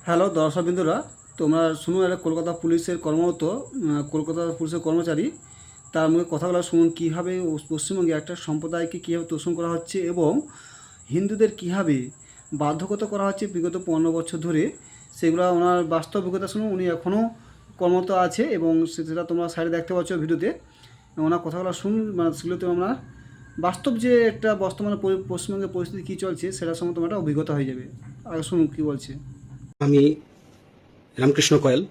Hello দর্শকবৃন্দরা, তোমরা শুনুন। একটা কলকাতা পুলিশের কর্মরত কলকাতা পুলিশের কর্মচারী তার মুখে কথাগুলো শুনুন, কীভাবে পশ্চিমবঙ্গে একটা সম্প্রদায়কে কীভাবে তোষণ করা হচ্ছে এবং হিন্দুদের কীভাবে বাধ্যগত করা হচ্ছে বিগত 15 বছর ধরে। সেগুলো ওনার বাস্তব অভিজ্ঞতা শুনুন। উনি এখনও কর্মরত আছে এবং সেটা তোমরা সাইডে দেখতে পাচ্ছ ভিডিওতে। ওনার কথাগুলো শুনুন, মানে সেগুলোতে আমরা বাস্তব যে একটা বর্তমানে পশ্চিমবঙ্গের পরিস্থিতি কী চলছে সেটার সঙ্গে তোমার একটা অভিজ্ঞতা হয়ে যাবে। আগে শুনুন কী বলছে। আমি রামকৃষ্ণ কয়াল,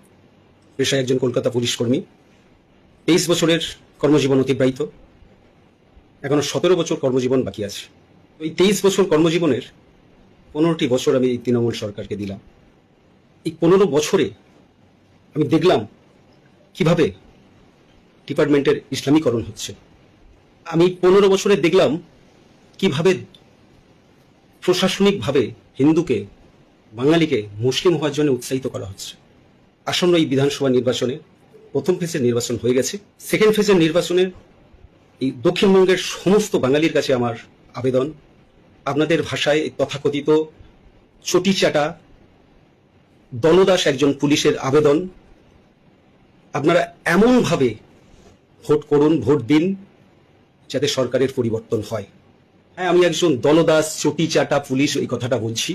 পেশায় একজন কলকাতা পুলিশ কর্মী। 23 বছরের কর্মজীবন অতিবাহিত, এখনো 17 বছর কর্মজীবন বাকি আছে। এই 23 বছর কর্মজীবনের 15টি বছর আমি তৃণমূল সরকারকে দিলাম। এই 15 বছরে আমি দেখলাম কিভাবে ডিপার্টমেন্টের ইসলামীকরণ হচ্ছে। আমি 15 বছরে দেখলাম কিভাবে প্রশাসনিকভাবে হিন্দুকে, বাঙালিকে মুসলিম হওয়ার জন্য উৎসাহিত করা হচ্ছে। আসন্ন এই বিধানসভা নির্বাচনে প্রথম ফেজের নির্বাচন হয়ে গেছে। সেকেন্ড ফেজের নির্বাচনের এই দক্ষিণবঙ্গের সমস্ত বাঙালির কাছে আমার আবেদন, আপনাদের ভাষায় তথাকথিত চটিচাটা দলদাস একজন পুলিশের আবেদন, আপনারা এমনভাবে ভোট করুন, ভোট দিন যাতে সরকারের পরিবর্তন হয়। হ্যাঁ, আমি একজন দলদাস চটিচাটা পুলিশ এই কথাটা বলছি,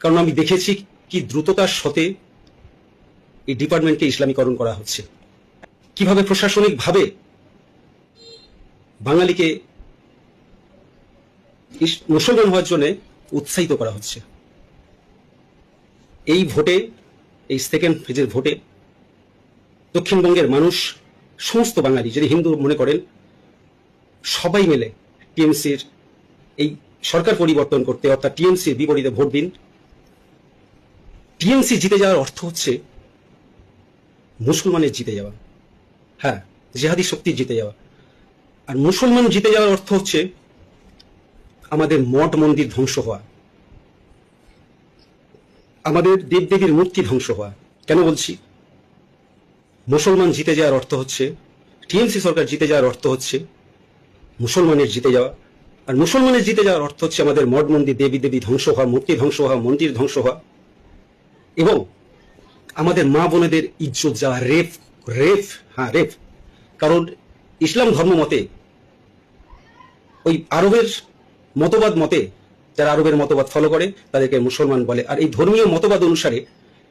কারণ আমি দেখেছি কি দ্রুততার সাথে এই ডিপার্টমেন্টকে ইসলামীকরণ করা হচ্ছে, কিভাবে প্রশাসনিকভাবে বাঙালিকে মুসলমান হওয়ার জন্য উৎসাহিত করা হচ্ছে। এই ভোটে, এই সেকেন্ড ফেজের ভোটে দক্ষিণবঙ্গের মানুষ, সমস্ত বাঙালি যদি হিন্দু মনে করেন, সবাই মিলে টিএমসির এই সরকার পরিবর্তন করতে, অর্থাৎ টিএমসির বিপরীতে ভোট দিন। টিএমসি জিতে যাওয়ার অর্থ হচ্ছে মুসলমানের জিতে যাওয়া, হ্যাঁ, জেহাদি শক্তির জিতে যাওয়া। আর মুসলমান জিতে যাওয়ার অর্থ হচ্ছে আমাদের মঠ মন্দির ধ্বংস হওয়া, আমাদের দেবদেবীর মূর্তি ধ্বংস হওয়া। কেন বলছি মুসলমান জিতে যাওয়ার অর্থ হচ্ছে, টিএমসি সরকার জিতে যাওয়ার অর্থ হচ্ছে মুসলমানের জিতে যাওয়া। আর মুসলমানের জিতে যাওয়ার অর্থ হচ্ছে আমাদের মঠ মন্দির, দেবী দেবী ধ্বংস হওয়া, মূর্তি ধ্বংস হওয়া, মন্দির ধ্বংস হওয়া, এবং আমাদের মা বোনেদের ইজ্জত যাওয়া। রেপ, রেপ, হ্যাঁ রেপ। কারণ ইসলাম ধর্ম মতে, ওই আরবের মতবাদ মতে, যারা আরবের মতবাদ ফলো করে তাদেরকে মুসলমান বলে। আর এই ধর্মীয় মতবাদ অনুসারে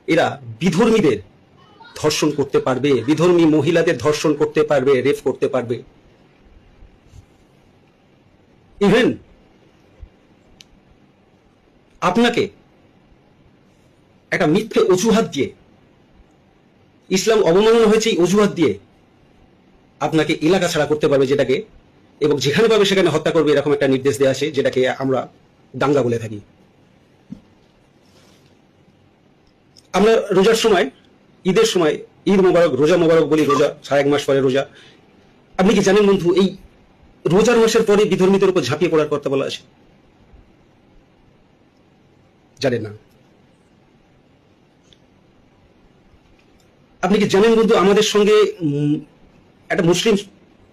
এরা বিধর্মীদের ধর্ষণ করতে পারবে, বিধর্মী মহিলাদের ধর্ষণ করতে পারবে, রেপ করতে পারবে। ইভেন আপনাকে একটা মিথ্যে অজুহাত দিয়ে, ইসলাম অবমাননা হয়েছে এই অজুহাত দিয়ে আপনাকে এলাকা ছাড়া করতে পারবে, যেটাকে, এবং যেখানে পাবে সেখানে হত্যা করবে, এরকম একটা নির্দেশ দেওয়া আছে, যেটাকে আমরা দাঙ্গা বলে থাকি। আমরা রোজার সময়, ঈদের সময়, ঈদ মোবারক, রোজা মোবারক বলি, রোজা 1.5 মাস পরে রোজা। আপনি কি জানেন বন্ধু, এই রোজার মাসের পরে বিধর্মীদের উপর ঝাঁপিয়ে পড়ার কথা বলা আছে? জানেন না? আপনি কি জানেন বন্ধু, আমাদের সঙ্গে একটা মুসলিম,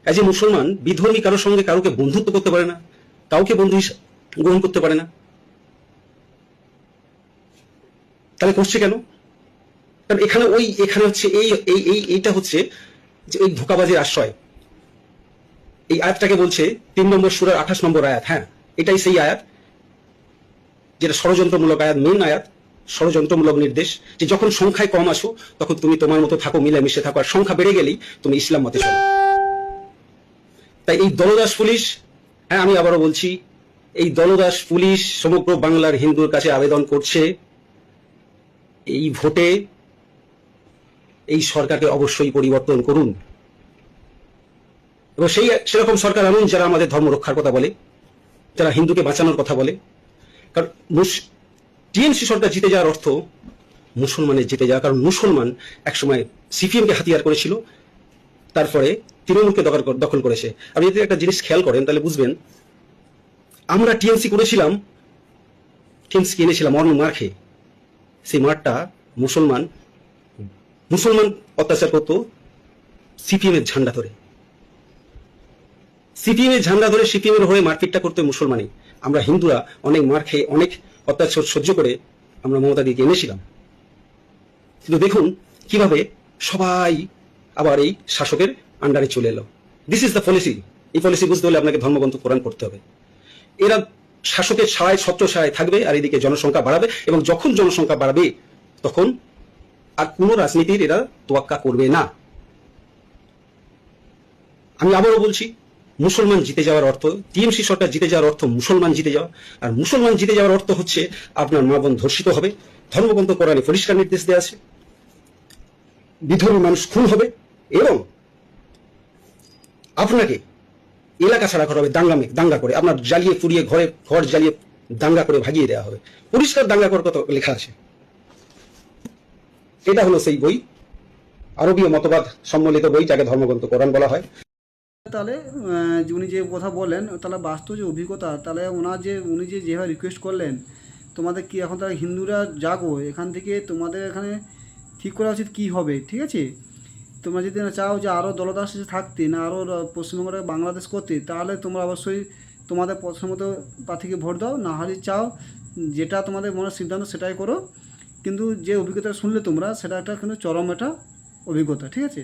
অ্যাজ এ মুসলমান, বিধর্মী কারোর সঙ্গে কারোকে বন্ধুত্ব করতে পারে না, কাউকে বন্ধু গ্রহণ করতে পারে না। তাহলে করছে কেন? কারণ এখানে হচ্ছে এইটা হচ্ছে যে এই ধোঁকাবাজির আশ্রয়। এই আয়াতটাকে বলছে 3 নম্বর সূরার 28 নম্বর আয়াত। হ্যাঁ, এটাই সেই আয়াত যেটা ষড়যন্ত্রমূলক আয়াত, মেন আয়াত, ষড়যন্ত্রমূলক নির্দেশ, যে যখন সংখ্যায় কম আসো তখন তুমি তোমার মতো থাকো, মিলেমিশে থাকো, আর সংখ্যা বেড়ে গেলেই তুমি ইসলাম মতে চলো। তাই এই দলদাস পুলিশ, হ্যাঁ আমি আবারও বলছি, এই দলদাস পুলিশ সমগ্র বাংলার হিন্দুর কাছে আবেদন করছে, এই ভোটে এই সরকারকে অবশ্যই পরিবর্তন করুন, এবং সেরকম সরকার আনুন যারা আমাদের ধর্ম রক্ষার কথা বলে, যারা হিন্দুকে বাঁচানোর কথা বলে। কারণ টিএমসি সরকার জিতে যাওয়ার অর্থ মুসলমানের জিতে যাওয়া। কারণ মুসলমান একসময় সিপিএমকে হাতিয়ার করেছিল, তারপরে তৃণমূলকে দখল করেছে। আপনি যদি একটা জিনিস খেয়াল করেন তাহলে বুঝবেন, আমরা টিএমসি করেছিলাম, টিএমসি কিনেছিলাম অন্য মার খেয়ে। সেই মারটা মুসলমান অত্যাচার করতো সিপিএম এর ঝান্ডা ধরে, সিপিএম এর ঝান্ডা ধরে সিপিএম এর হয়ে মারপিটটা করতে মুসলমানই। আমরা হিন্দুরা অনেক মার খেয়ে, অনেক অত্যাচার সহ্য করে আমরা মমতা দিকে এনেছিলাম। কিন্তু দেখুন কিভাবে সবাই আবার এই শাসকের আন্ডারে চলে এলো। This is the policy. এই পলিসি বুঝতে হলে আপনাকে ধর্মগ্রন্থ কোরআন পড়তে হবে। এরা শাসকের ছায়, ছত্র ছায় থাকবে, আর এদিকে জনসংখ্যা বাড়াবে, এবং যখন জনসংখ্যা বাড়বে তখন আর কোনো রাজনীতির এরা তোয়াক্কা করবে না। আমি আবারও বলছি, মুসলমান জিতে যাওয়ার অর্থ, টিএমসি সরকার জিতে যাওয়ার অর্থ মুসলমান জিতে যাওয়া, আর মুসলমান জিতে যাওয়ার অর্থ হচ্ছে আপনার মা বোন ধর্ষিত হবে, ধর্মগ্রন্থ কোরআনে পরিষ্কার নির্দেশ দেওয়া আছে, বিধর্মী মানুষ খুন হবে, এবং আপনাকে এলাকা ছাড়া করা হবে দাঙ্গা করে, আপনার জ্বালিয়ে পুড়িয়ে ঘর জ্বালিয়ে দাঙ্গা করে ভাগিয়ে দেওয়া হবে। পরিষ্কার দাঙ্গা করার কথা লেখা আছে। এটা হলো সেই বই, আরবীয় মতবাদ সম্মিলিত বই, যাকে ধর্মগ্রন্থ কোরআন বলা হয়। তাহলে উনি যে কথা বলেন, তাহলে বাস্তব যে অভিজ্ঞতা, তাহলে উনি যেভাবে রিকোয়েস্ট করলেন, তোমাদের কি এখন তারা হিন্দুরা জাগো, এখান থেকে তোমাদের এখানে ঠিক করা উচিত কী হবে, ঠিক আছে? তোমরা যদি না চাও যে আরও দলদাস থাকতে, না আরও পশ্চিমবঙ্গটা বাংলাদেশ করতে, তাহলে তোমরা অবশ্যই তোমাদের পছন্দ প্রার্থীকে ভোট দাও, না হলে চাও যেটা তোমাদের মনের সিদ্ধান্ত সেটাই করো। কিন্তু যে অভিজ্ঞতা শুনলে তোমরা, সেটা একটা কিন্তু চরম একটা অভিজ্ঞতা, ঠিক আছে?